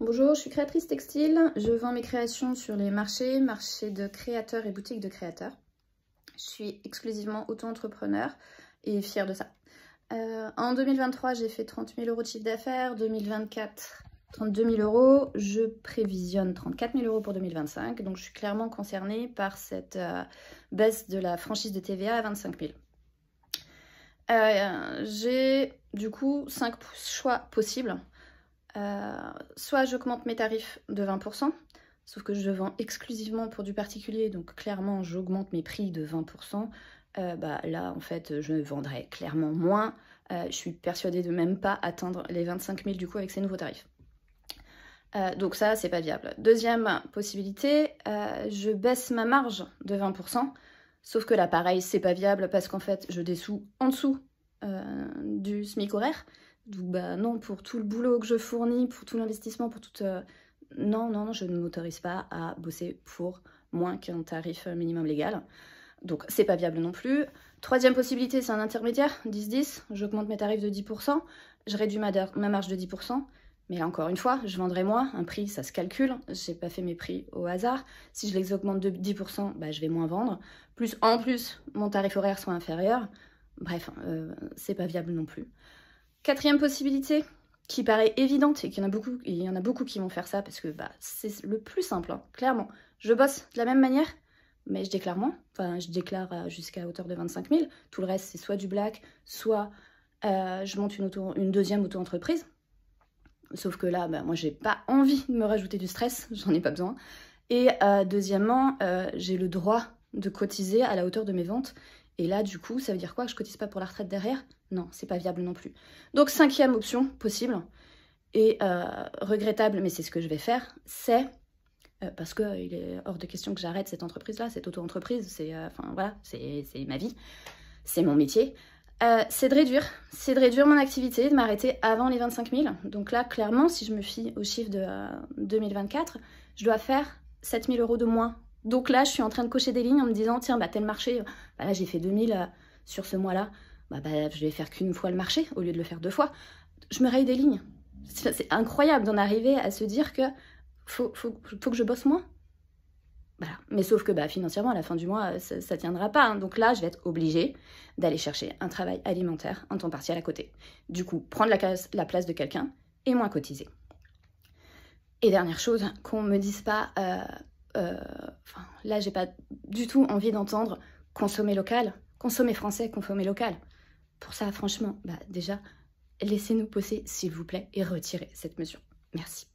Bonjour, je suis créatrice textile. Je vends mes créations sur les marchés de créateurs et boutiques de créateurs. Je suis exclusivement auto-entrepreneur et fière de ça. En 2023, j'ai fait 30 000 € de chiffre d'affaires. 2024, 32 000 €. Je prévisionne 34 000 € pour 2025. Donc, je suis clairement concernée par cette baisse de la franchise de TVA à 25 000. J'ai du coup 5 choix possibles. Soit j'augmente mes tarifs de 20%, sauf que je vends exclusivement pour du particulier, donc clairement j'augmente mes prix de 20%. Là en fait je vendrai clairement moins. Je suis persuadée de même pas atteindre les 25 000 du coup avec ces nouveaux tarifs. Donc ça c'est pas viable. Deuxième possibilité, je baisse ma marge de 20%, sauf que là pareil c'est pas viable parce qu'en fait je dessous en dessous du SMIC horaire. Donc non, pour tout le boulot que je fournis, pour tout l'investissement, pour toute... Non, je ne m'autorise pas à bosser pour moins qu'un tarif minimum légal. Donc c'est pas viable non plus. Troisième possibilité, c'est un intermédiaire, 10-10. J'augmente mes tarifs de 10%, je réduis ma marge de 10%. Mais là encore une fois, je vendrai moins. Un prix, ça se calcule. J'ai pas fait mes prix au hasard. Si je les augmente de 10%, je vais moins vendre. En plus, mon tarif horaire soit inférieur. Bref, c'est pas viable non plus. Quatrième possibilité, qui paraît évidente et qu'il y en a beaucoup qui vont faire ça parce que c'est le plus simple, hein, clairement. Je bosse de la même manière, mais je déclare moins. Enfin, je déclare jusqu'à hauteur de 25 000. Tout le reste, c'est soit du black, soit je monte une deuxième auto-entreprise. Sauf que là, moi, j'ai pas envie de me rajouter du stress, j'en ai pas besoin. Et deuxièmement, j'ai le droit de cotiser à la hauteur de mes ventes. Et là, du coup, ça veut dire quoi? Que je cotise pas pour la retraite derrière? Non, c'est pas viable non plus. Donc, cinquième option possible et regrettable, mais c'est ce que je vais faire, c'est, parce qu'il est hors de question que j'arrête cette entreprise-là, cette auto-entreprise, c'est ma vie, c'est mon métier, c'est de réduire mon activité, de m'arrêter avant les 25 000. Donc là, clairement, si je me fie au chiffre de 2024, je dois faire 7 000 € de moins. Donc là, je suis en train de cocher des lignes en me disant, tiens, tel marché, là j'ai fait 2000 sur ce mois-là, je vais faire qu'une fois le marché au lieu de le faire 2 fois. Je me raye des lignes. C'est incroyable d'en arriver à se dire que faut que je bosse moins. Voilà. Mais sauf que financièrement, à la fin du mois, ça tiendra pas. Hein. Donc là, je vais être obligée d'aller chercher un travail alimentaire, un temps partiel à côté. Du coup, prendre la place de quelqu'un et moins cotiser. Et dernière chose, qu'on me dise pas... là, j'ai pas du tout envie d'entendre consommer local, consommer français, consommer local. Pour ça, franchement, déjà, laissez-nous poser, s'il vous plaît, et retirez cette mesure. Merci.